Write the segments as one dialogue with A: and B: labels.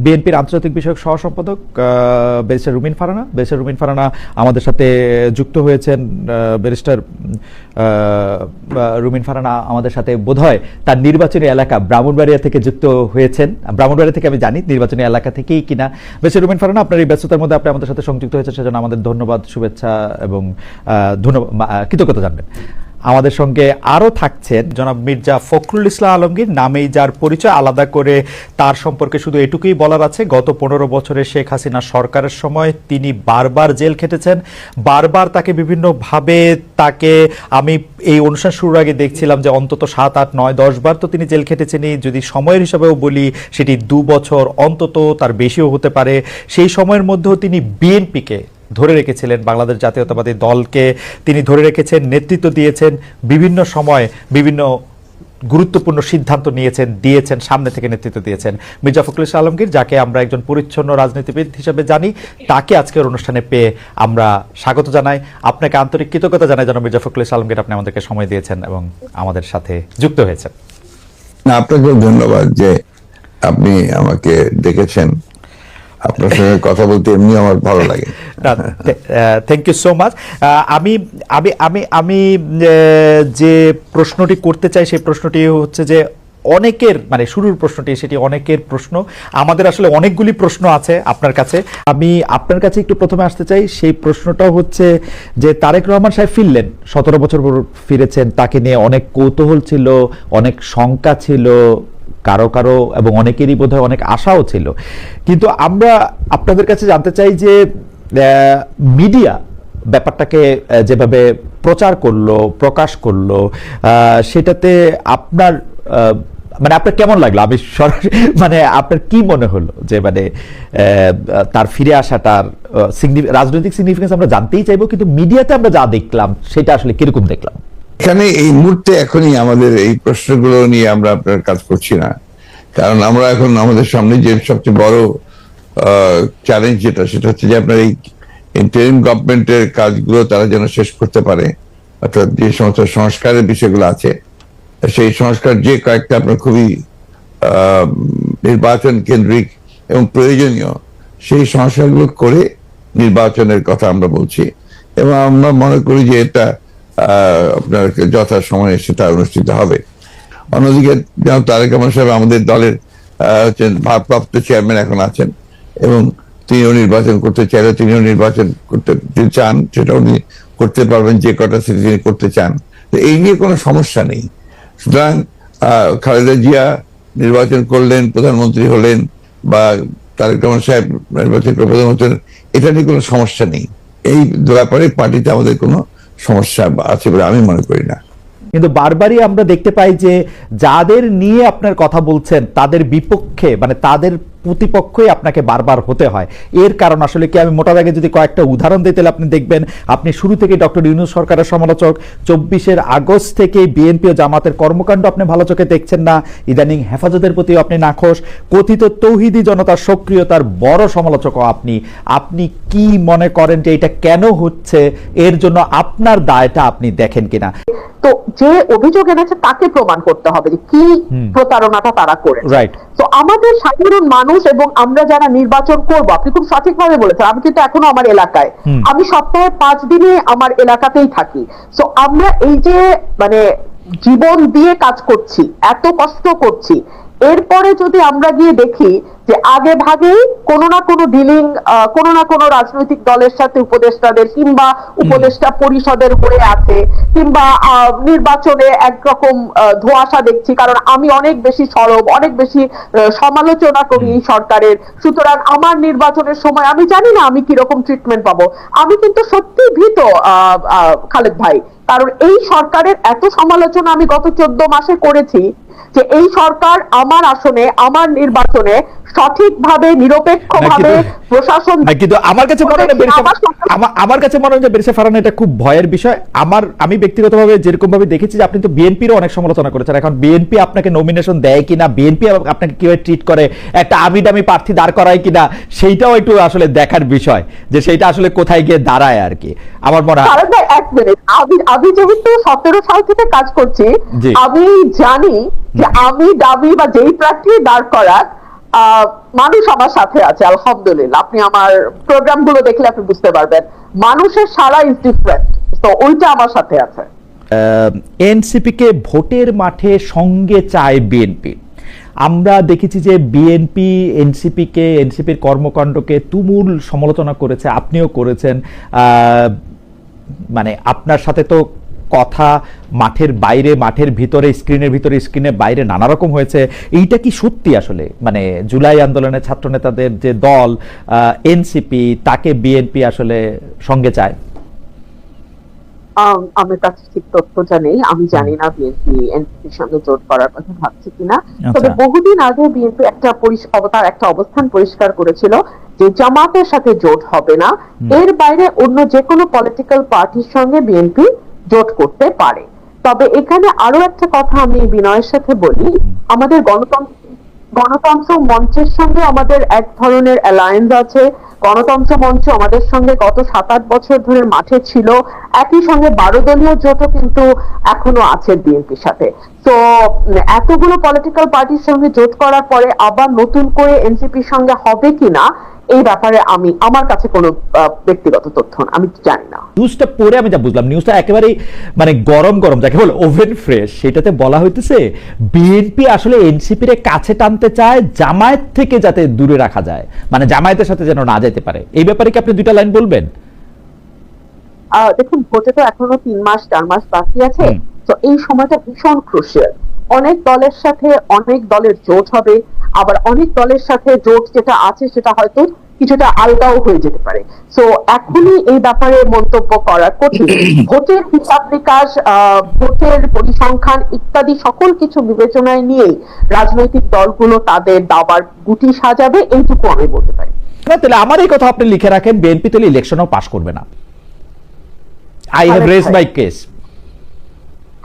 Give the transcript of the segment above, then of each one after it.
A: বিএনপির আন্তর্জাতিক বিষয়ক সহ সম্পাদক ব্যারিস্টার রুমিন ফারহানা। ব্যারিস্টার রুমিন ফারহানা আমাদের সাথে যুক্ত হয়েছেন। ব্যারিস্টার রুমিন ফারহানা আমাদের সাথে বোধহয় তার নির্বাচনী এলাকা ব্রাহ্মণবাড়িয়া থেকে যুক্ত হয়েছেন। ব্রাহ্মণবাড়িয়া থেকে আমি জানি, নির্বাচনী এলাকা থেকেই কিনা। ব্যারিস্টার রুমিন ফারহানা, আপনার এই ব্যস্ততার মধ্যে আপনি আমাদের সাথে সংযুক্ত হয়েছেন, সেজন্য আমাদের ধন্যবাদ, শুভেচ্ছা এবং কৃতজ্ঞতা জানবেন। আমাদের সঙ্গে আরও থাকছেন জনাব মির্জা ফখরুল ইসলাম আলমগীর, নামেই যার পরিচয়। আলাদা করে তার সম্পর্কে শুধু এটুকুই বলার আছে, গত 15 বছরে শেখ হাসিনা সরকারের সময় তিনি বারবার জেল খেটেছেন। বারবার তাকে বিভিন্নভাবে আমি এই অনুষ্ঠান শুরুর আগে দেখছিলাম যে অন্তত 7, 8, 9, 10 বার তো তিনি জেল খেটেছেনই। যদি সময়ের হিসাবেও বলি সেটি 2 বছর, অন্তত তার বেশিও হতে পারে। সেই সময়ের মধ্যেও তিনি বিএনপিকে ধরে রেখেছিলেন, বাংলাদেশ জাতীয়তাবাদী দলকে তিনি ধরে রেখেছেন, নেতৃত্ব দিয়েছেন, বিভিন্ন সময় বিভিন্ন গুরুত্বপূর্ণ সিদ্ধান্ত দিয়েছেন, সামনে থেকে নেতৃত্ব দিয়েছেন। মির্জা ফখরুল ইসলাম আলমগীর, যাকে আমরা একজন পরিচ্ছন্ন রাজনীতিবিদ হিসেবে জানি, তাকে আজকের অনুষ্ঠানে পেয়ে আমরা স্বাগত জানাই। আপনাকে আন্তরিক কৃতজ্ঞতা জানাই জনাব মির্জা ফখরুল ইসলাম আলমগীর, আপনি আমাদেরকে সময় দিয়েছেন এবং আমাদের সাথে যুক্ত হয়েছেন।
B: আপনাকে ধন্যবাদ যে আপনি আমাকে ডেকেছেন। আপনার সঙ্গে কথা বলতে এমনি আমার ভালো লাগে।
A: Thank you so much. আমি আমি আমি আমি যে প্রশ্নটি করতে চাই সেই প্রশ্নটি হচ্ছে যে অনেকের, মানে শুরুর প্রশ্নটি সেটি অনেকের প্রশ্ন। আমাদের আসলে অনেকগুলি প্রশ্ন আছে আপনার কাছে। আমি আপনার কাছে একটু প্রথমে আসতে চাই। সেই প্রশ্নটা হচ্ছে যে তারেক রহমান সাহেব ফিরলেন, 17 বছর ফিরেছেন, তাকে নিয়ে অনেক কৌতূহল ছিল, অনেক শঙ্কা ছিল কারো কারো, এবং অনেকেরই বোধহয় অনেক আশাও ছিল। কিন্তু আমরা আপনাদের কাছে জানতে চাই যে মিডিয়া ব্যাপারটাকে যেভাবে প্রচার করলো, প্রকাশ করলো, সেটাতে আপনার আপনার কেমন লাগলো? আমি মানে আপনার কি মনে হলো যে তার ফিরে আসাটার রাজনৈতিক সিগনিফিকেন্স আমরা জানতেই চাইবো, কিন্তু মিডিয়াতে আমরা যা দেখলাম সেটা আসলে কিরকম দেখলাম?
B: এখানে এই মুহূর্তে এখনই আমাদের এই প্রশ্নগুলো নিয়ে আমরা আপনার কাজ করছি না, কারণ আমরা এখন আমাদের সামনে যে সবচেয়ে বড় চ্যালেঞ্জ সেটা হচ্ছে যে আপনার এই ইন্টারিম গভর্নমেন্টের কাজগুলো তারা যেন শেষ করতে পারে, অর্থাৎ যে সমস্ত সংস্কারের বিষয়গুলো আছে সেই সংস্কার যে কয়েকটা আপনার খুবই নির্বাচন কেন্দ্রিক এবং প্রয়োজনীয়, সেই সংস্কারগুলো করে নির্বাচনের কথা আমরা বলছি, এবং আমরা মনে করি যে এটা আপনার যথা সময়ে সেটা অনুষ্ঠিত হবে। অন্যদিকে যেমন তারেক রহমান সাহেব আমাদের দলের ভারপ্রাপ্ত চেয়ারম্যান এখন আছেন, এবং তিনিও নির্বাচন করতে চাইলে তিনিও নির্বাচন করতে চান, সেটা উনি করতে পারবেন যে কটা সিটি তিনি করতে চান। তো এই নিয়ে কোনো সমস্যা নেই। সুতরাং খালেদা জিয়া নির্বাচন করলেন, প্রধানমন্ত্রী হলেন, বা তারেক রহমান সাহেব নির্বাচন করে প্রধানমন্ত্রী, এটা নিয়ে কোনো সমস্যা নেই। এই ব্যাপারে পার্টিতে আমাদের কোনো সমস্যা আছে বলে আমি মনে করি না।
A: কিন্তু বারবারই আমরা দেখতে পাই যে যাদের নিয়ে আপনার কথা বলছেন তাদের বিপক্ষে, তাদের প্রতিপক্ষই আপনাকে বারবার হতে হয়। এর কারণ আসলে কি? আমি মোটা দাগে যদি কয়েকটা উদাহরণ দিই তাহলে আপনি দেখবেন, আপনি শুরু থেকে ডক্টর ইউনূস সরকারের সমালোচক, 24 আগস্ট থেকে বিএনপি ও জামাতের কর্মকাণ্ড আপনি ভালো চোখে দেখছেন না, ইদানিং হেফাজতের প্রতি আপনি নাখোশ, কথিত তৌহিদি জনতার সক্রিয়তার বড় সমালোচক আপনি। আপনি কি মনে করেন যে এটা কেন হচ্ছে? এর জন্য আপনার দায়টা আপনি দেখেন কিনা?
C: তো যে অভিযোগ এনেছে তাকে প্রমাণ করতে হবে যে কি প্রতারণাটা তারা করে। রাইট। তো আমাদের সাধারণ মানুষ এবং আমরা যারা নির্বাচন করব, আপনি খুব সঠিকভাবে বলেছেন, আমি কিন্তু এখনো আমার এলাকায়, আমি সপ্তাহে 5 দিনে আমার এলাকাতেই থাকি। তো আমরা এই যে জীবন দিয়ে কাজ করছি, এত কষ্ট করছি, এরপরে যদি আমরা গিয়ে দেখি যে আগে ভাগেই কোনো না কোনো ডিলিং কোনো না কোনো রাজনৈতিক দলের সাথে উপদেষ্টাদের কিংবা উপদেষ্টা পরিষদের হয়ে আছে, কিংবা নির্বাচনে একরকম ধোঁয়াশা দেখছি, কারণ আমি অনেক বেশি সরব, অনেক বেশি সমালোচনা করি এই সরকারের। সুতরাং আমার নির্বাচনের সময় আমি জানি না আমি কিরকম ট্রিটমেন্ট পাবো। আমি কিন্তু সত্যি ভীত খালেদ ভাই, কারণ এই সরকারের এত সমালোচনা আমি গত 14 মাসে করেছি যে এই সরকার আমার আসনে, আমার নির্বাচনে সঠিকভাবে নিরপেক্ষভাবে প্রশাসন।
A: কিন্তু আমার কাছে মনে হয় যে বেরিসা ফারহানা এটা খুব ভয়ের বিষয়। আমি ব্যক্তিগতভাবে যেরকম ভাবে দেখেছি যে আপনি তো বিএনপিরও অনেক সমালোচনা করেছেন, এখন বিএনপি আপনাকে নমিনেশন দেয় কিনা, বিএনপি আপনাকে কিভাবে ট্রিট করে, একটা আমিডামি প্রার্থী দাঁড় করায় কিনা, সেইটাও একটু আসলে দেখার বিষয় যে সেইটা আসলে কোথায় গিয়ে দাঁড়ায় আর কি। আমার মনে হয়
C: এক মিনিট, আমি যেহেতু 17 সাল থেকে কাজ করছি, আমি জানি যে আমি দাবি বা যেই প্রার্থী দাঁড় করাক মানুষ আমার সাথে আছে আলহামদুলিল্লাহ। আপনি আমার প্রোগ্রাম গুলো দেখলে আপনি বুঝতে পারবেন মানুষের সারা ইজ ডিফারেন্ট, তো ওইটা আমার সাথে আছে।
A: এনসিপি কে ভোটের মাঠে সঙ্গে চায় বিএনপি। আমরা দেখেছি যে বিএনপি এনসিপির কর্মকাণ্ডকে তুমুল সমালোচনা করেছে, আপনিও করেছেন। মানে আপনার সাথে তো কথা মাঠের বাইরে, মাঠের ভিতরে, স্ক্রিনের বাইরে নানা রকম হয়েছে। এইটা কি সত্যি আসলে, মানে জুলাই আন্দোলনের ছাত্র নেতাদের যে দল এনসিপি, তাকে বিএনপি আসলে সঙ্গে চায়?
C: আমার কাছে ঠিক তথ্যটা নেই, আমি জানি না বিএনপি এনসিপির সঙ্গে জোট করার কথা ভাবছে কিনা। তবে বহুদিন আগে বিএনপি একটা অবস্থান পরিষ্কার করেছিল যে জামাতের সাথে জোট হবে না, এর বাইরে অন্য যে কোনো পলিটিক্যাল পার্টির সঙ্গে বিএনপি জোট করতে পারে। তবে এখানে আরো একটা কথা আমি বিনয়ের সাথে বলি, আমাদের গণতন্ত্র মঞ্চের সঙ্গে আমাদের এক ধরনের অ্যালায়েন্স আছে। গণতন্ত্র মঞ্চ আমাদের সঙ্গে গত 7-8 বছর ধরে মাঠে ছিল, একই সঙ্গে 12 দলীয় জোটও কিন্তু এখনো আছে বিএনপির সাথে। তো এতগুলো পলিটিক্যাল পার্টির সঙ্গে জোট করার পরে আবার নতুন করে এনসিপির সঙ্গে হবে কিনা, এই ব্যাপারে আমার কাছে কোনো ব্যক্তিগত তথ্য আমি জানি না।
A: নিউজটা পড়ে আমি যা বুঝলাম, নিউজটা একেবারেই মানে গরম যাকে বলে ওভেন ফ্রেশ। সেটাতে বলা হইতেছে বিএনপি আসলে এনসিপির কাছে টানতে চায়, জামায়াত থেকে যাতে দূরে রাখা যায়, মানে জামায়াতের সাথে যেন না যেতে পারে। এই ব্যাপারে কি আপনি দুইটা লাইন বলবেন?
C: দেখুন, ভোটে তো এখনো 3-4 মাস বাকি আছে, তো এই সময়টা ভীষণ ক্রুশিয়াল। অনেক দলের সাথে অনেক দলের জোট হবে, আবার অনেক দলের সাথে জোট যেটা আছে সেটা হয়তো কিছুটা আলগাও হয়ে যেতে পারে। তো এখনই এই ব্যাপারে মন্তব্য করা কঠিন। ভোটের হিসাব নিকাশ, ভোটের পরিসংখ্যান ইত্যাদি সকল কিছু বিবেচনায় নিয়েই রাজনৈতিক দলগুলো তাদের দাবার গুটি সাজাবে, এইটুকু আমি বলতে পারি।
A: তাহলে আমার এই কথা আপনি লিখে রাখেন, বিএনপি তাহলে ইলেকশনও পাস করবে না। I have raised my case.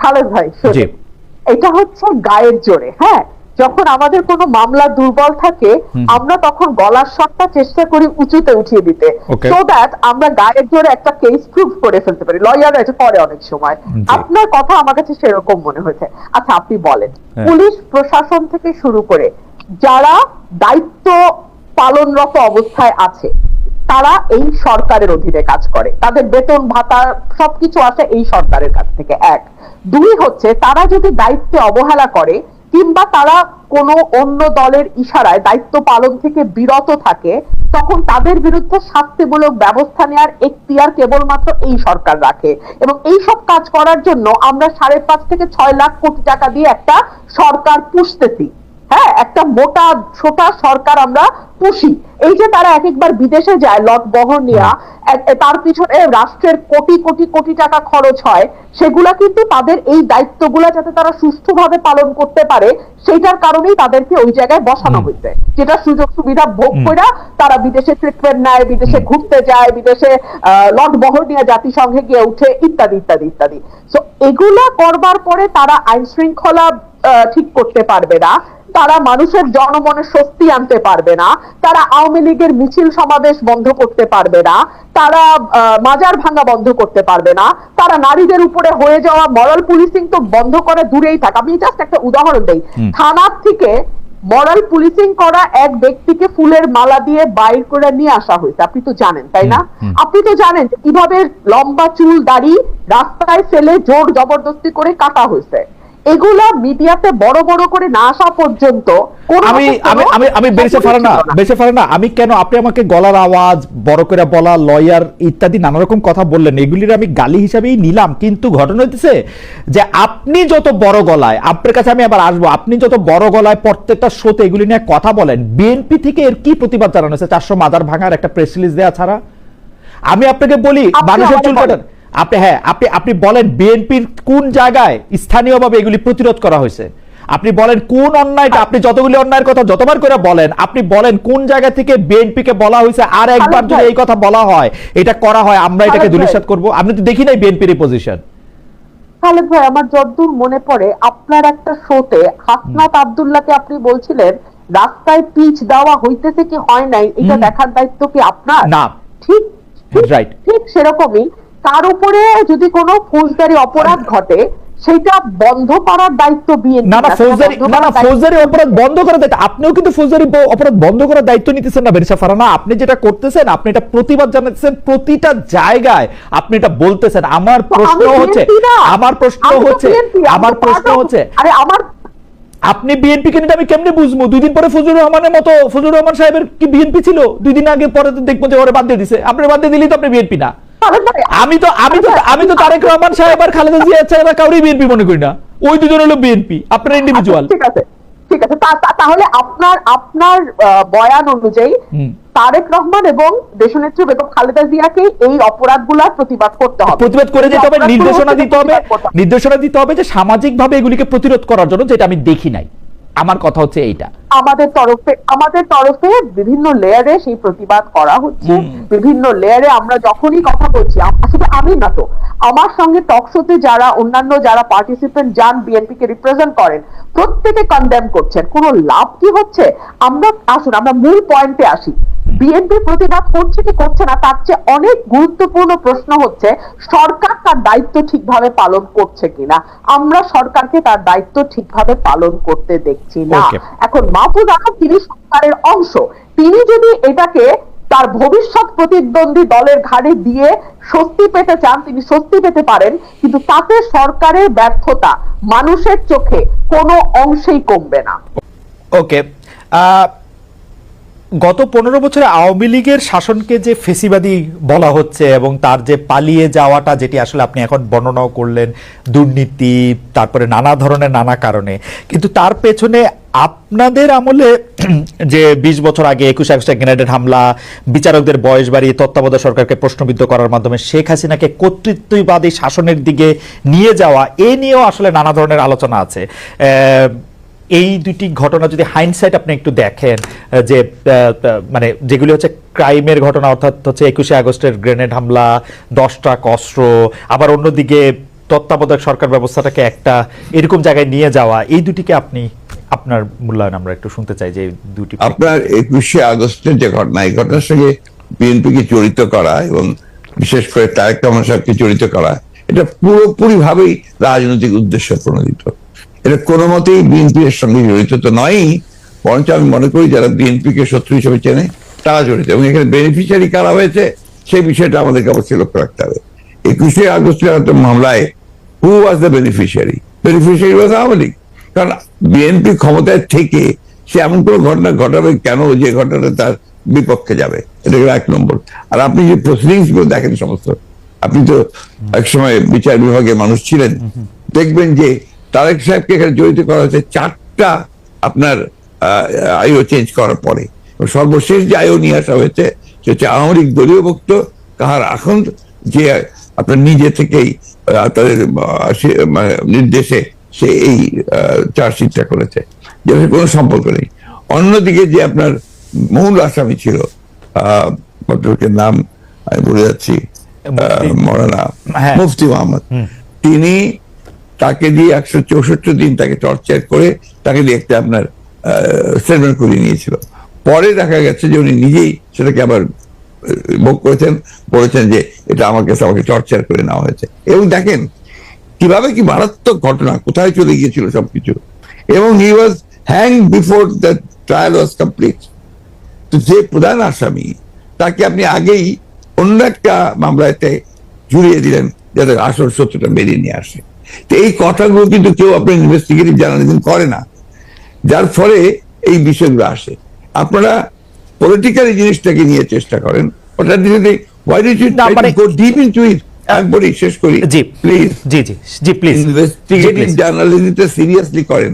C: Khaled ভাই, এটা হচ্ছে গায়ের জোরে। হ্যাঁ, যখন আমাদের কোনো মামলা দুর্বল থাকে আমরা তখন গলার স্বরটা চেষ্টা করি উঁচুতে উঠিয়ে দিতে, সো দ্যাট আমরা গায়ের জোরে একটা কেস প্রুভ করে ফেলতে পারি। লয়াররা এটা করে অনেক সময়। আপনার কথা আমার কাছে সেরকম মনে হয়েছে। আচ্ছা, আপনি বলেন, পুলিশ প্রশাসন থেকে শুরু করে যারা দায়িত্ব পালনরত অবস্থায় আছে তারা এই সরকারের অধীনে কাজ করে, তাদের বেতন ভাতা সবকিছু আসে এই সরকারের কাছ থেকে। 1, 2 হচ্ছে তারা যদি দায়িত্বে অবহেলা করে কিংবা তারা কোনো অন্য দলের ইশারায় দায়িত্ব পালন থেকে বিরত থাকে, তখন তাদের বিরুদ্ধে শাস্তিমূলক ব্যবস্থা নেওয়ার এখতিয়ার কেবলমাত্র এই সরকার রাখে। এবং এই সব কাজ করার জন্য আমরা 5.5 থেকে 6 লাখ কোটি টাকা দিয়ে একটা সরকার পুষতেছি। হ্যাঁ, একটা মোটা ছোটা সরকার আমরা পুষি। এই যে তারা একবার বিদেশে যায় লট বহর নিয়ে, তার পিছনে রাষ্ট্রের কোটি কোটি কোটি টাকা খরচ হয়, সেগুলা কিন্তু তাদের এই দায়িত্বগুলা যাতে তারা সুষ্ঠুভাবে পালন করতে পারে সেইটার কারণেই তাদেরকে ওই জায়গায় বসানো হয়েছে। যেটা সুযোগ সুবিধা ভোগ করে তারা বিদেশে ট্রিটমেন্ট নেয়, বিদেশে ঘুরতে যায়, বিদেশে লট বহর নিয়ে জাতিসংঘে গিয়ে উঠে, ইত্যাদি ইত্যাদি ইত্যাদি। তো এগুলা করবার পরে তারা আইন শৃঙ্খলা ঠিক করতে পারবে না, তারা মানুষের জনমনে স্বস্তি আনতে পারবে না, তারা আওয়ামী লীগের মিছিল সমাবেশ বন্ধ করতে পারবে না, তারা মাজার ভাঙা বন্ধ করতে পারবে না, তারা নারীদের উপরে হয়ে যাওয়া মরাল পুলিশিং তো বন্ধ করে দূরেই থাক। আমি জাস্ট একটা উদাহরণ দেই, থানার থেকে মরাল পুলিশিং করা এক ব্যক্তিকে ফুলের মালা দিয়ে বাইর করে নিয়ে আসা হয়েছে, আপনি তো জানেন তাই না? আপনি তো জানেন যে কিভাবে লম্বা চুল দাড়ি রাস্তায় ফেলে জোর জবরদস্তি করে কাটা হয়েছে। এগুলা মিডিয়াতে বড় বড় করে না আসা পর্যন্ত
A: আমি বেঁচে পারে না। আমি কেন, আপনি আমাকে গলার আওয়াজ বড় করে বলা, লয়ার ইত্যাদি নানা রকম কথা বললেন, এগুলির আমি গালি হিসাবেই নিলাম। কিন্তু ঘটনা হইতেছে যে আপনি যত বড় গলায়, আপনার কাছে আমি আবার আসবো, আপনি যত বড় গলায় প্রত্যেকটা শোতে এগুলি নিয়ে কথা বলেন, বিএনপি থেকে এর কি প্রতিবাদ জানানো হয়েছে? 400 মাদার ভাঙার একটা প্রেস রিলিজ দেওয়া ছাড়া। আমি আপনাকে বলি, মানুষের চুল কাটার আপনি বলেন বিএনপির কোন জায়গায় স্থানীয়ভাবে এগুলি প্রতিরোধ করা হয়েছে? আপনি বলেন কোন অন্যায়টা, আপনি যতগুলি অন্যায়ের কথা যতবার করে বলেন, আপনি বলেন কোন জায়গা থেকে বিএনপি কে বলা হয়েছে আর একবার যদি এই কথা বলা হয়, এটা করা হয়, আমরা এটাকে ধূলিসাৎ করব? আপনি তো দেখি নাই বিএনপির এই পজিশন।
C: খালেদ ভাই, আমার যতদূর মনে পড়ে আপনার একটা শোতে হাসনাত আব্দুল্লাহকে আপনি বলছিলেন রাস্তায় পিচ দেওয়া হইতেছে কি হয় নাই এটা দেখার দায়িত্ব কি আপনার?
A: না,
C: ঠিক
A: রাইট,
C: ঠিক সেরকমই তার উপরে যদি কোনো ফৌজদারি অপরাধ ঘটে সেটা বন্ধ করার দায়িত্ব বিএনপি।
A: না ফৌজদারি অপরাধ বন্ধ করার দায়িত্ব আপনিও কিন্তু ফৌজদারি অপরাধ বন্ধ করার দায়িত্ব নিতেছেন না বেরিসা ফারহানা। আপনি যেটা করতেছেন, আপনি এটা প্রতিবাদ জানাচ্ছেন প্রতিটা জায়গায়, আপনি এটা বলতেছেন। আমার প্রশ্ন হচ্ছে
C: আরে আমার
A: আপনি বিএনপি কে নিয়ে আমি কেমনে বুঝবো? 2 দিন পরে ফজলুর রহমান সাহেবের কি বিএনপি ছিল? 2 দিন আগে পরে দেখবো যে ওরে বাদ দিয়ে দিছে। আপনি বাদ দিয়ে দিলেই তো আপনি বিএনপি না। আমি তো তারেক রহমান সাহেব আর খালেদা জিয়া ছাড়া কাউরই বিএনপি মনে করি না। ওই দুজন হলো বিএনপি, আপনার ইন্ডিভিজুয়াল।
C: ঠিক আছে তাহলে আপনার বয়ান অনুযায়ী তারেক রহমান এবং দেশনেত্রী বেগম খালেদা জিয়াকে এই অপরাধগুলোর প্রতিবাদ করতে হবে,
A: প্রতিবাদ করে যেতে হবে, নির্দেশনা দিতে হবে যে সামাজিকভাবে এগুলিকে প্রতিরোধ করার জন্য, যেটা আমি দেখি নাই। আমার কথা হচ্ছে এইটা,
C: আমাদের তরফে বিভিন্ন লেয়ারে সেই প্রতিবাদ করা হচ্ছে। বিভিন্ন লেয়ারে আমরা যখনই কথা বলছি, আসলে আমি না তো, আমার সঙ্গে টকশোতে যারা অন্যান্য যারা পার্টিসিপেন্ট যান বিএনপি কে রিপ্রেজেন্ট করেন, প্রত্যেকে কনডেম করছেন। কোনো লাভ কি হচ্ছে? আমরা মূল পয়েন্টে আসি। বিএনপি প্রতিবাদ করছে কি করছে না, তার চেয়ে অনেক গুরুত্বপূর্ণ প্রশ্ন হচ্ছে সরকার তার দায়িত্ব ঠিকভাবে পালন করছে কিনা। আমরা সরকারকে তার দায়িত্ব ঠিকভাবে পালন করতে দেখছি না। এখন মাহফুজ আনাম তিনি সরকারের অংশ, তিনি যদি এটাকে তার ভবিষ্যৎ প্রতিদ্বন্দ্বী দলের ঘাড়ে দিয়ে স্বস্তি পেতে চান, তিনি স্বস্তি পেতে পারেন, কিন্তু তাতে সরকারের ব্যর্থতা মানুষের চোখে কোনো অংশেই কমবে না।
A: ওকে, গত 15 বছরে আওয়ামী লীগের শাসনকে যে ফেসিবাদী বলা হচ্ছে এবং তার যে পালিয়ে যাওয়াটা, যেটি আসলে আপনি এখন বর্ণনাও করলেন, দুর্নীতি, তারপরে নানা ধরনের নানা কারণে, কিন্তু তার পেছনে আপনাদের আমলে যে 20 বছর আগে 21 আগস্টে গ্রেনেড হামলা, বিচারকদের বয়স বাড়িয়ে তত্ত্বাবধায়ক সরকারকে প্রশ্নবিদ্ধ করার মাধ্যমে শেখ হাসিনাকে কর্তৃত্ববাদী শাসনের দিকে নিয়ে যাওয়া, এ নিয়েও আসলে নানা ধরনের আলোচনা আছে। এই দুটি ঘটনা যদি হাইন্ডসাইট আপনি একটু দেখেন, যে মানে যেগুলি হচ্ছে ক্রাইমের ঘটনা, অর্থাৎ হচ্ছে 21 আগস্টের গ্রেনেড হামলা, 10 ট্রাক অস্ত্র, আবার অন্যদিকে তত্ত্বাবধায়ক সরকার ব্যবস্থাটাকে একটা এরকম জায়গায় নিয়ে যাওয়া, এই দুটিকে আপনি আপনার মূল্যায়ন আমরা একটু শুনতে চাই। যে দুটি
B: আপনার 21 আগস্টের যে ঘটনা, এই ঘটনার সঙ্গে বিএনপিকে জড়িত করা এবং বিশেষ করে তারেক রহমান সাহেবকে জড়িত করা, এটা পুরোপুরি ভাবেই রাজনৈতিক উদ্দেশ্য প্রণোদিত। এটা কোনো মতেই বিএনপির সঙ্গে জড়িত তো নয়ই, বরঞ্চ আমি মনে করি যারা বিএনপিকে শত্রু হিসেবে চেনে তারা জড়িত। এবং এখানে বেনিফিশিয়ারি কারা হয়েছে সেই বিষয়টা আমাদেরকে অবশ্যই লক্ষ্য রাখতে হবে। 21 আগস্টের মামলায় who was the beneficiary? Beneficiary was Awami League. কারণ বিএনপি ক্ষমতায় থেকে সে এমন কোনো ঘটনা ঘটাবে কেন যে ঘটনাটা তার বিপক্ষে যাবে? এটা হলো 1 নম্বর। আর আপনি যে প্রসিডিংস গুলো দেখেন সমস্ত, আপনি তো একসময় বিচার বিভাগের মানুষ ছিলেন, দেখবেন যে তারেক সাহেবকে এখানে জড়িত করা হয়েছে 4টা আপনার আইও চেঞ্জ করার পরে। সর্বশেষ যে আইও নিয়ে আসা হয়েছে সে হচ্ছে আওয়ামী লীগ দলীয় ভুক্ত কাহার এখন, যে আপনার নিজে থেকেই তাদের নির্দেশে সে এই চার্জশিটটা করেছে, যেটার কোনো সম্পর্ক নেই। অন্যদিকে যে আপনার মূল আসামি ছিল, ভদ্রলোকের নাম আমি ভুলে যাচ্ছি, মৌলানা মুফতি মোহাম্মদ, তিনি তাকে দিয়ে 164 দিন তাকে টর্চার করে তাকে দিয়ে একটা আপনার স্টেটমেন্ট করিয়ে নিয়েছিল। পরে দেখা গেছে যে উনি নিজেই সেটাকে আবার ভোগ করেছেন, বলেছেন যে এটা আমার কাছে আমাকে টর্চার করে নেওয়া হয়েছে। এবং দেখেন কিভাবে কি মারাত্মক ঘটনা, কোথায় চলে গিয়েছিল সবকিছু। এবং he was hang before the trial was complete. তো যে প্রধান আসামি তাকে আপনি আগেই অন্য একটা মামলাতে জুড়িয়ে দিলেন যাতে আসল সত্যটা বেরিয়ে নিয়ে আসে। তো এই কথাগুলো কিন্তু কেউ আপনার ইনভেস্টিগেটিভ জার্নালিজম করে না, যার ফলে এই বিষয়গুলো আসে। আপনারা পলিটিক্যাল জিনিসটাকে নিয়ে চেষ্টা করেন, ওটার দিকে why did you try to go deep into it? একবারই শেষ করি প্লিজ।
A: প্লিজ
B: ইনভেস্টিগেটিভ জার্নালিজমটা সিরিয়াসলি করেন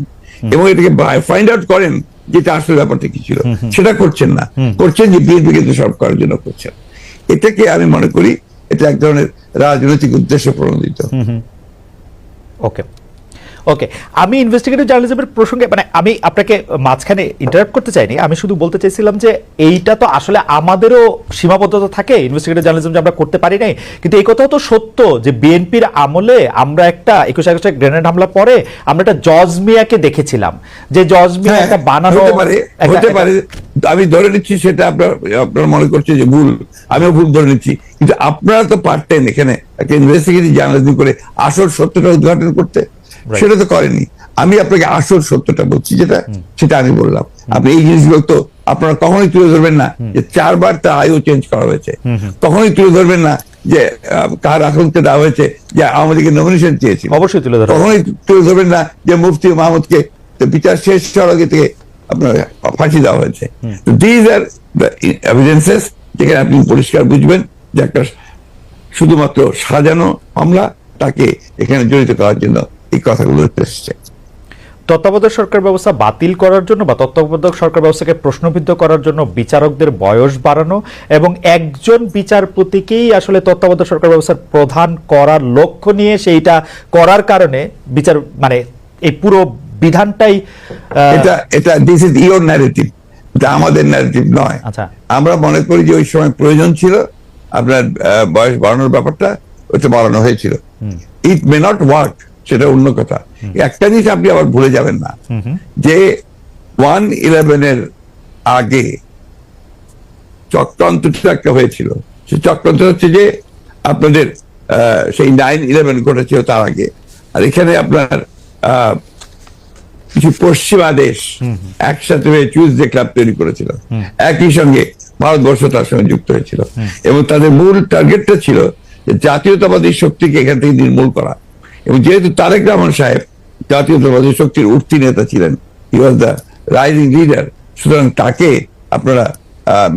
B: এবং এটাকে ফাইন্ড আউট করেন যেটা আসলে ব্যাপারটা কি ছিল। সেটা করছেন না, করছেন যে বিএনপি কিন্তু সব করার জন্য করছেন। এটাকে আমি মনে করি এটা এক ধরনের রাজনৈতিক উদ্দেশ্য প্রণোদিত।
A: ওকে ওকে, আমি ইনভেস্টিগেটিভ জার্নালিজমের প্রসঙ্গে মানে আমি আপনাকে মাঝখানে ইন্টারাপ্ট করতে চাইনি, আমি শুধু বলতে চাইছিলাম যে এইটা তো আসলে আমাদেরও সীমাবদ্ধতা থাকে ইনভেস্টিগেটিভ জার্নালিজম যে আমরা করতে পারি নাই, কিন্তু এই কথাও তো সত্য যে বিএনপির আমলে আমরা একটা 21 আগস্টে গ্রেনেড হামলার পরে আমরা একটা জজ মিয়াকে দেখেছিলাম, যে জজ মিয়া একটা বানানো
B: হতে পারে। আমি ধরে নিচ্ছি সেটা আপনার মনে করছে যে ভুল, আমিও ভুল ধরে নিচ্ছি, কিন্তু আপনারা তো পারতেন এখানে একটা ইনভেস্টিগেটিভ জার্নালিজম করে আসল সত্যটা উদ্ঘাটন করতে। সেটা তো করেনি। আমি আপনাকে আসল সত্যটা বলছি, সেটা আমি বললাম। আপনি এই জিনিসগুলো তো আপনারা কখনোই তুলে ধরবেন না যে 4 বার তার আয়ু চেঞ্জ করা হয়েছে, কখনোই তুলে ধরবেন না যে কার আকাঙ্ক্ষা দেওয়া হয়েছে যে আওয়ামী লীগের নমিনেশন চেয়েছিল,
A: অবশ্যই তুলে ধরবেন।
B: কখনোই তুলে ধরবেন না যে মুফতি মাহমুদকে বিচার শেষ হওয়ার আগে থেকে আপনার ফাঁসি দেওয়া হয়েছে। দিজ আর দ্য এভিডেন্সেস, যেখানে আপনি পরিষ্কার বুঝবেন যে একটা শুধুমাত্র সাজানো মামলা, তাকে এখানে জড়িত করার জন্য এই কথাগুলো এসেছে।
A: তত্ত্বাবধায়ক সরকার ব্যবস্থা বাতিল করার জন্য বা তত্ত্বাবধায়ক সরকার ব্যবস্থাকে প্রশ্নবিদ্ধ করার জন্য বিচারকদের বয়স বাড়ানো এবং একজন বিচারপতিকেই আসলে তত্ত্বাবধায়ক সরকার ব্যবস্থার প্রধান করার লক্ষ্য নিয়ে সেইটা করার কারণে বিচার মানে এই পুরো বিধানটাই
B: এটা দিস ইজ ইওর ন্যারেটিভ, এটা আমাদের ন্যারেটিভ নয়।
A: আচ্ছা,
B: আমরা মনে করি যে ওই সময় প্রয়োজন ছিল আপনার বয়স বাড়ানোর ব্যাপারটা, ওইটা বাড়ানো হয়েছিল। ইট মে নট ওয়ার্ক, সেটা অন্য কথা। একটা জিনিস আপনি আবার ভুলে যাবেন না যে 1/11 আগে চক্রান্তটা একটা হয়েছিল। সেই চক্রান্ত হচ্ছে যে আপনাদের সেই 9/11 ঘটেছিল তার আগে, আর এখানে আপনার কিছু পশ্চিমা দেশ একসাথে হয়ে চুজডে ক্লাব তৈরি করেছিল, একই সঙ্গে ভারতবর্ষ তার সঙ্গে যুক্ত হয়েছিল, এবং তাদের মূল টার্গেটটা ছিল যে জাতীয়তাবাদী শক্তিকে এখান থেকে নির্মূল করা। এবং যেহেতু তারেক রহমান সাহেব জাতীয়তাবাদী শক্তির উঠতি নেতা ছিলেন, হি ওয়াজ দ্য রাইজিং লিডার, সুতরাং তাকে আপনারা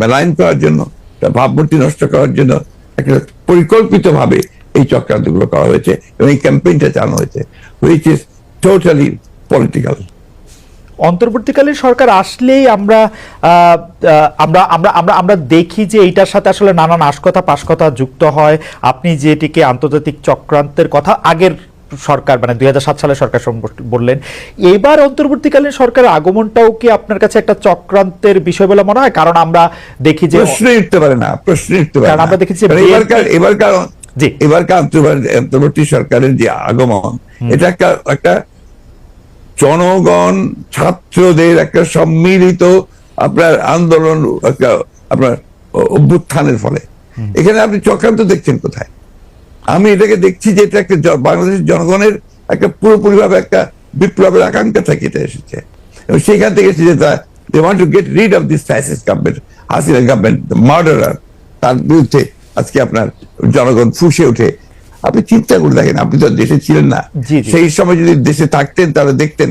B: মেলাইন করার জন্য, তার ভাবমূর্তি নষ্ট করার জন্য একটা পরিকল্পিতভাবে এই চক্রান্তগুলো করা হয়েছে এবং এই ক্যাম্পেইনটা চালানো হয়েছে, হুইচ ইজ টোটালি পলিটিক্যাল।
A: অন্তর্বর্তীকালীন সরকার আসলেই আমরা আমরা আমরা আমরা আমরা দেখি যে এইটার সাথে আসলে নানান আশকথা পাশকথা যুক্ত হয়। আপনি যেটিকে আন্তর্জাতিক চক্রান্তের কথা আগের সরকার মানে 2007 সালের সরকার বললেন, এবার অন্তর্বর্তীকালীন সরকারের আগমনটাও কি আপনার কাছে একটা চক্রান্তের বিষয় বলে মনে হয়? কারণ আমরা দেখি যে
B: প্রশ্ন উঠতে পারে না, প্রশ্ন উঠতে পারে না।
A: আমরা দেখেছি
B: এবারকার অন্তর্বর্তী সরকারের যে আগমন, এটা একটা জনগণ ছাত্রদের একটা সম্মিলিত আপনার আন্দোলন, একটা আপনার অভ্যুত্থানের ফলে। এখানে আপনি চক্রান্ত দেখছেন কোথায়? আমি এটাকে দেখছি যে এটা একটা বাংলাদেশের জনগণের একটা পুরোপুরিভাবে একটা বিপ্লবের আকাঙ্ক্ষা থেকে এটা এসেছে, এবং সেখান থেকে এসেছে they want to get rid of this fascist government, Hasina government, the murderer। তার বিরুদ্ধে আজকে আপনার জনগণ ফুঁসে উঠে। আপনি চিন্তা করে দেখেন, আপনি তো দেশে ছিলেন না, সেই সময় যদি দেশে থাকতেন তাহলে দেখতেন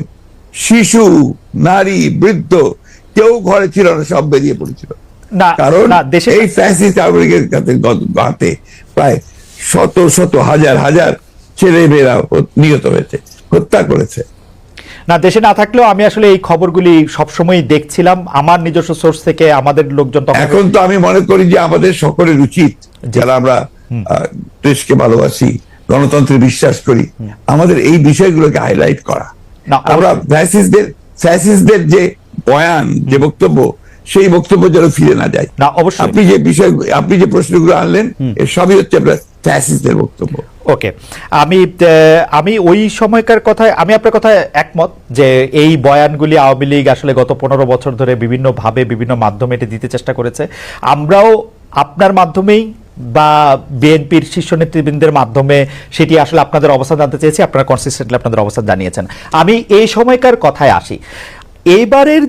B: শিশু, নারী, বৃদ্ধ কেউ ঘরে ছিল না, সব বেরিয়ে পড়েছিল। কারণ এই ফ্যাসিস্ট আওয়ামী লীগের হাতে প্রায় শত শত হাজার হাজার ছেলে মেয়েরা নিহত হয়েছে, হত্যা করেছে।
A: না, দেশে না থাকলেও আমি আসলে এই খবরগুলি সবসময় দেখছিলাম আমার নিজস্ব সোর্স থেকে, আমাদের লোকজন।
B: এখন তো আমি মনে করি যে আমাদের সকলের উচিত, যারা আমরা দেশকে ভালোবাসি, গণতন্ত্রে বিশ্বাস করি, আমাদের এই বিষয়গুলোকে হাইলাইট করা। আমরা ফ্যাসিস্টদের যে বয়ান, যে বক্তব্য, সেই বক্তব্য যেন ফিরে না যায়।
A: না, অবশ্যই
B: আপনি যে প্রশ্নগুলো আনলেন, এর সবই হচ্ছে আপনার ফ্যাসিস্টদের বক্তব্য।
A: ওকে, আমি ওই সময়কার কথায় আমি আপনার কথায় একমত যে এই বয়ানগুলি আওয়ামী লীগ আসলে গত 15 বছর ধরে বিভিন্নভাবে বিভিন্ন মাধ্যমে এটা দিতে চেষ্টা করেছে। আমরাও আপনার মাধ্যমেই বা বিএনপির শীর্ষ নেতৃবৃন্দের মাধ্যমে সেটি আসলে আপনাদের অবস্থান জানতে চেয়েছি, আপনারা কনসিস্টেন্টলি আপনাদের অবস্থান জানিয়েছেন। আমি এই সময়কার কথায় আসি। এইবারের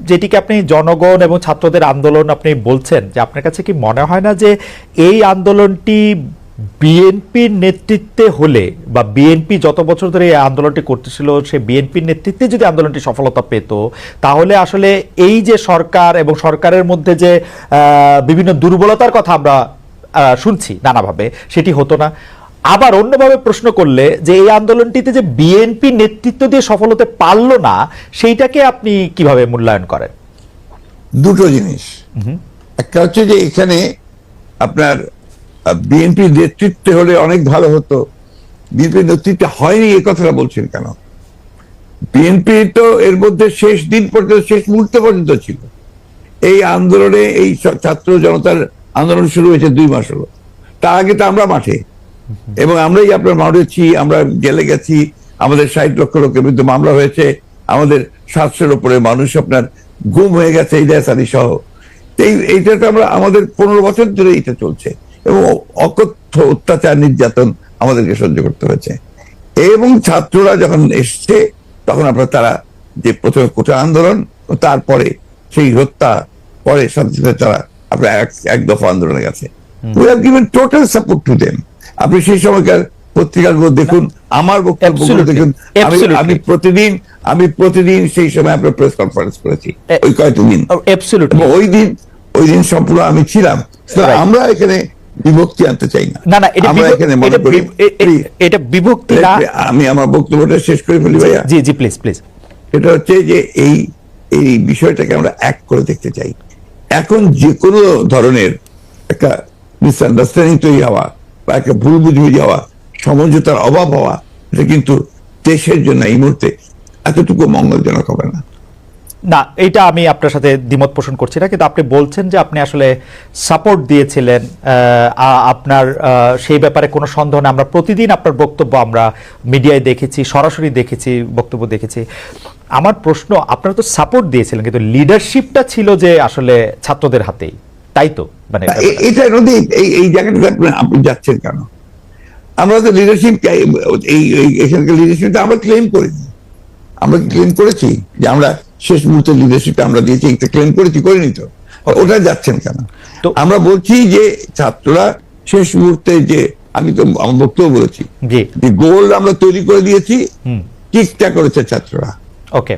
A: যেটিকে আপনি জনগণ এবং ছাত্রদের আন্দোলন আপনি বলছেন, যে আপনার কাছে কি মনে হয় না যে এই আন্দোলনটি বিএনপির নেতৃত্বে হলে, বা বিএনপি যত বছর ধরে এই আন্দোলনটি করতেছিল সে বিএনপির নেতৃত্বে যদি আন্দোলনটি সফলতা পেত, তাহলে আসলে এই যে সরকার এবং সরকারের মধ্যে যে বিভিন্ন দুর্বলতার কথা আমরা শুনছি নানাভাবে, সেটি হতো না? আবার অন্যভাবে প্রশ্ন করলে, যে এই আন্দোলনটিতে যে বিএনপি নেতৃত্ব দিয়ে সফল হতে পারল না, সেইটাকে আপনি কিভাবে মূল্যায়ন করেন?
B: দুটো জিনিস। একটা হচ্ছে যে এখানে আপনার বিএনপি নেতৃত্বে হলে অনেক ভালো হতো, বিএনপি নেতৃত্বে হয়নি এই কথাটা বলছেন কেন? বিএনপি তো এর মধ্যে শেষ দিন পর্যন্ত, শেষ মুহূর্ত পর্যন্ত ছিল এই আন্দোলনে। এই ছাত্র জনতার আন্দোলন শুরু হয়েছে 2 মাস হলো, তার আগে তো আমরা মাঠে, এবং আমরাই আপনার মাঠেছি, আমরা জেলে গেছি, আমাদের 60 লক্ষ লোকের বিরুদ্ধে মামলা হয়েছে, আমাদের 700-এর উপরে মানুষ আপনার গুম হয়ে গেছে, ইলিয়াস আলী সহ। এইটা তো আমরা, আমাদের 15 বছর ধরে এটা চলছে, এবং অকথ্য অত্যাচার নির্যাতন আমাদেরকে সহ্য করতে হয়েছে। এবং ছাত্ররা যখন এসছে তখন আপনার তারা যে প্রথমে কোটা আন্দোলন ও তারপরে সেই হত্যা পরে সাথে সাথে তারা আপনার এক দফা আন্দোলনে গেছে। We have given total support to them. আপনি সেই সময়কার পত্রিকাগুলো দেখুন, আমার বক্তব্যগুলো দেখুন। আমি প্রতিদিন সেই সময় আপনার প্রেস কনফারেন্স করেছি ওই কয়েকটা দিন। ওই দিন সম্পূর্ণ আমি ছিলাম। আমরা এখানে বিভক্তি আনতে চাই না। আমরা এখানে মনে করি
A: এটা বিভক্তি না।
B: আমি আমার বক্তব্যটা শেষ করে ফেলি ভাইয়া।
A: জি জি প্লিজ প্লিজ।
B: এটা হচ্ছে যে এই বিষয়টাকে আমরা এক করে দেখতে চাই। এখন যে কোনো ধরনের একটা মিসআন্ডারস্ট্যান্ডিং তৈরি হওয়া বা একটা ভুল বুঝে যাওয়া, সমঝোতার অভাব হওয়া, এটা কিন্তু দেশের জন্য এই মুহূর্তে এতটুকু মঙ্গলজনক হবে না।
A: না, এইটা আমি আপনার সাথে দ্বিমত পোষণ করছি না, কিন্তু আপনি বলছেন যে আপনি আসলে সাপোর্ট দিয়েছিলেন, আপনার সেই ব্যাপারে কোনো সন্দেহ নেই। আমরা প্রতিদিন আপনার বক্তব্য আমরা মিডিয়ায় দেখেছি, সরাসরি দেখেছি, বক্তব্য দেখেছি। আমার প্রশ্ন, আপনারা তো সাপোর্ট দিয়েছিলেন, কিন্তু লিডারশিপটা ছিল যে আসলে ছাত্রদের হাতেই, তাই তো? মানে
B: এটা এই জায়গাটা আপনি যাচ্ছেন কেন? আমরা তো লিডারশিপ এখানকার লিডারশিপটা আমরা ক্লেম করিনি। আমরা ক্লেম করেছি যে আমরা শেষ মুহূর্তে লিডারশিপটা আমরা দিয়েছি, এটা ক্লেম করেছি, করিনি তো? ওটা যাচ্ছেন কেন? আমরা বলছি যে ছাত্ররা শেষ মুহূর্তে যে, আমি তো আমার বক্তব্য বলেছি যে গোল আমরা তৈরি করে দিয়েছি, ঠিকঠাক করেছে ছাত্ররা।
A: ওকে।